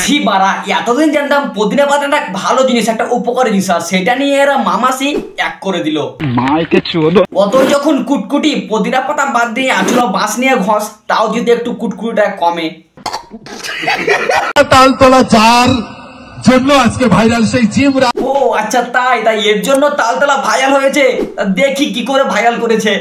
ছি বাড়া, এতদিন জানতাম পুদিনা পাতাটা ভালো জিনিস, একটা উপকারী জিনিস, আর সেটা নিয়ে এরা মামাসি এক করে দিল। অত যখন কুটকুটি, পুদিনা পাতা বাদ দিয়ে আচুরা বাঁশ নিয়ে ঘষ, তাও যদি একটু কুটকুটিটা কমে। তালতলা চার জন্য আজকে ভাইরাল সেই জিম। ও আচ্ছা, তাই এর জন্য তালতলা ভাইরাল হয়েছে। দেখি কি করে ভাইরাল করেছে।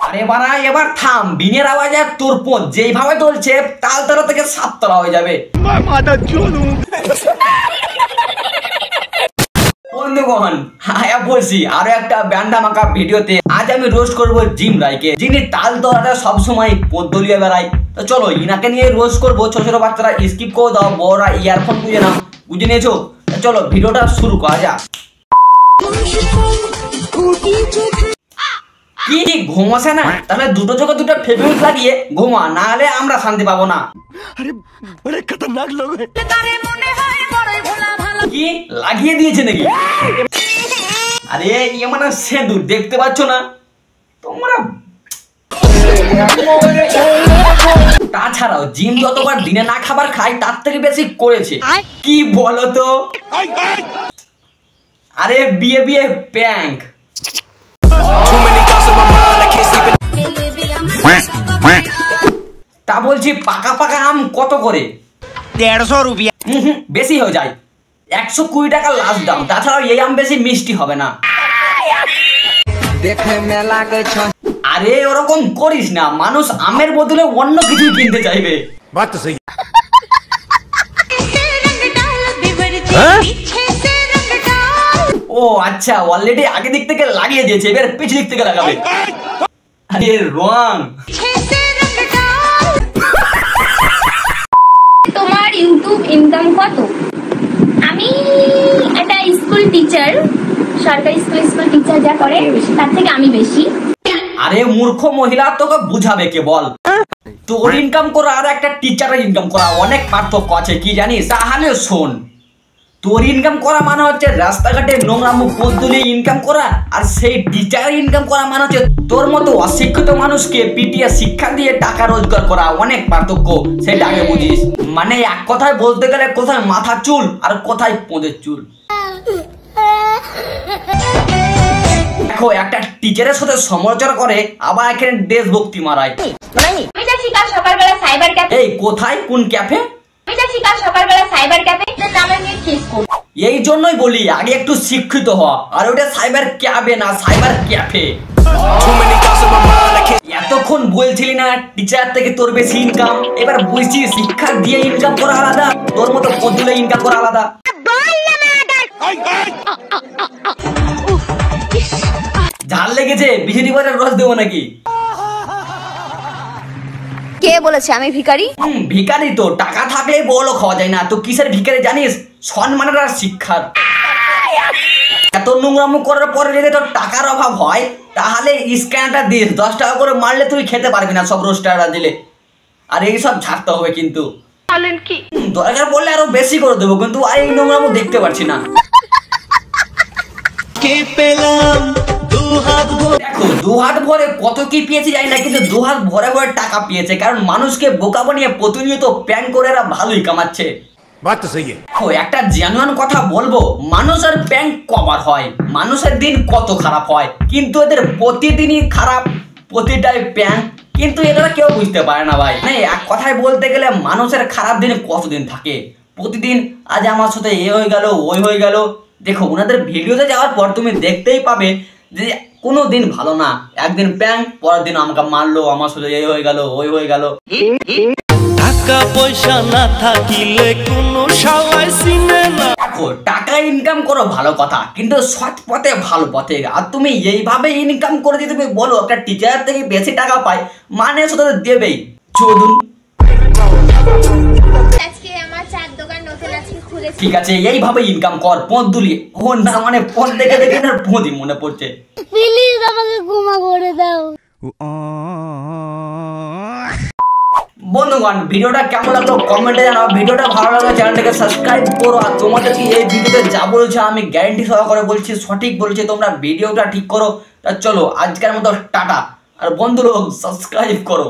আরে বাড়া, এবার থাম, বিনের আওয়াজে তোর পোঁত যেইভাবে চলছে তালতলা থেকে সাততলা হয়ে যাবে। বন্ধুগণ, হ্যাঁ বলছি, আরো একটা ব্যান্ডা মাকা ভিডিওতে আজ আমি রোস্ট করবো জিম রায়কে, যিনি তালতলাটা সবসময় পদ্দলিয়ে বেড়ায়। তো চলো ইনাকে নিয়ে রোস্ট করবো। ছোট ছোট বাচ্চারা স্কিপ করে দাও, বড়রা ইয়ারফোন বুঝে নাও, বুঝে নিয়েছো? চলো ভিডিওটা শুরু করা যাক। কি ঘুমাসে না? তাহলে দুটো চোখে দুটো ফেব্রিক লাগিয়ে ঘুমা, না হলে আমরা শান্তি পাবো না। কি লাগিয়ে দিয়েছে নাকি? আরে ইয়ে মানে সেঁদুর, দেখতে পাচ্ছ না তোমরা? তাছাড়াও জিম যতবার দিনে না খাবার খাই তার থেকে বেশি করেছে। কি বলো তো? আরে বিয়ে বিয়ে প্যাঙ্ক। তা বলছি পাকা পাকা আম কত করে? 150 রুপিয়া। বেশি হয়ে যায়, 120 টাকা লাস্ট দাম। তাছাড়াও এই আম বেশি মিষ্টি হবে না। আরে ওরকম করিস না, মানুষ আমের বদলে অন্য কিছু কিনতে চাইবে। ও আচ্ছা, অলরেডি আগে দিক থেকে লাগিয়ে দিয়েছে, এবার পিছু দিক থেকে লাগাবে। আরে রং। তোমার ইউটিউব ইনকাম কত? আমি একটা স্কুল টিচার, সরকারি স্কুল টিচার যা করে তার থেকে আমি বেশি। আরে মূর্খ মহিলা, তোকে বুঝাবে কে বল? তোর ইনকাম করা আর একটা টিচারের ইনকাম করা অনেক পার্থক্য আছে, কি জানিস? তাহলে শোন, তোর ইনকাম করা মানে হচ্ছে রাস্তাঘাটে নোংরামু পদ্ধতি ইনকাম করা, আর সেই টিচারের ইনকাম করা মানে হচ্ছে তোর মতো অশিক্ষিত মানুষকে পিটিয়ে শিক্ষা দিয়ে টাকা রোজগার করা। অনেক পার্থক্য, সেটা আগে বুঝিস। মানে এক কথায় বলতে গেলে কোথায় মাথার চুল আর কোথায় পোঁদের চুল। দেখো, একটা টিচারের সাথে সমালোচনা করে, আবার এখানে দেশভক্তি মারায়। এই কোথায়, কোন ক্যাফে? এই জন্যই বলি আগে একটু শিক্ষিত হ, আর ওটা সাইবার ক্যাফে না, সাইবার ক্যাফে। এতক্ষণ বলছিলি না টিচার থেকে তোর বেশি ইনকাম, এবার বলছি শিক্ষা দিয়ে ইনকাম করা আলাদা, তোর মতো পদ্ধতি ইনকাম করা আলাদা। ঝাল লেগেছে, বিজেপি বাজার রস দেবো নাকি? কে বলেছে আমি ভিখারি? ভিখারি তো টাকা থাকলে বড় খাওয়া যায় না, তো কিসের ভিখারি জানিস? সম্মানের আর শিক্ষার। এত নোংরামু করার পরে যদি তোর টাকার অভাব হয়, তাহলে স্ক্যানটা দিস, 10 টাকা করে মারলে তুই খেতে পারবি না সব রোস্টাররা দিলে। আর এইসব ছাড়তে হবে কিন্তু। দরকার পড়লে আরো বেশি করে দেবো, কিন্তু আর এই নোংরামু দেখতে পাচ্ছি না। দেখো, 2 হাত ভরে কত কি পেয়েছে জানি না, কিন্তু 2 হাত ভরে ভরে টাকা পেয়েছে, কারণ মানুষকে বোকা বানিয়ে প্রতিনিয়ত প্যাং করে এরা ভালোই কামাচ্ছে। একটা জেনুইন কথা বলবো, মানুষের ব্যাংক কভার হয়, মানুষের দিন কত খারাপ হয়, কিন্তু এদের প্রতিদিনই খারাপ, প্রতিটাই প্যাং, কিন্তু এরা কেউ বুঝতে পারে না ভাই। মানে এক কথায় বলতে গেলে মানুষের খারাপ দিনে কতদিন থাকে, প্রতিদিন আজ আমার সাথে এ হয়ে গেল, ওই হয়ে গেল। দেখো, ওনাদের ভিডিওতে যাওয়ার পর তুমি দেখতেই পাবে যে কোনো দিন ভালো না, একদিন প্যাং, পরের দিন আমাকে মারলো, আমার সাথে এই হয়ে গেল, ওই হয়ে গেল। টাকা পয়সা না থাকিলে কোনো শালাই চিনে না। দেখো, টাকা ইনকাম করো ভালো কথা, কিন্তু সৎ পথে ভালো পথে। আর তুমি এইভাবে ইনকাম করে যদি তুমি বলো একটা টিচার থেকে বেশি টাকা পায়, মানে সেটা দেবেই চোদন। ঠিক আছে, এইভাবে ইনকাম কর, পথ দুলিয়ে। ও না, মানে পথ দেখে দেখে না পথই মনে পড়ছে। প্লিজ আমাকে ক্ষমা করে দাও। বন্ধুগণ ভিডিওটা কেমন লাগলো কমেন্টে জানাও, ভিডিওটা ভালো লাগলে চ্যানেলটাকে সাবস্ক্রাইব করো। আর তোমাদেরকে এই ভিডিওতে যা বলছে আমি গ্যারান্টি সহকারে বলছি, সঠিক বলছি, তোমরা ভিডিওটা ঠিক করো। তা চলো আজকের মতো টাটা, আর বন্ধুরা সাবস্ক্রাইব করো।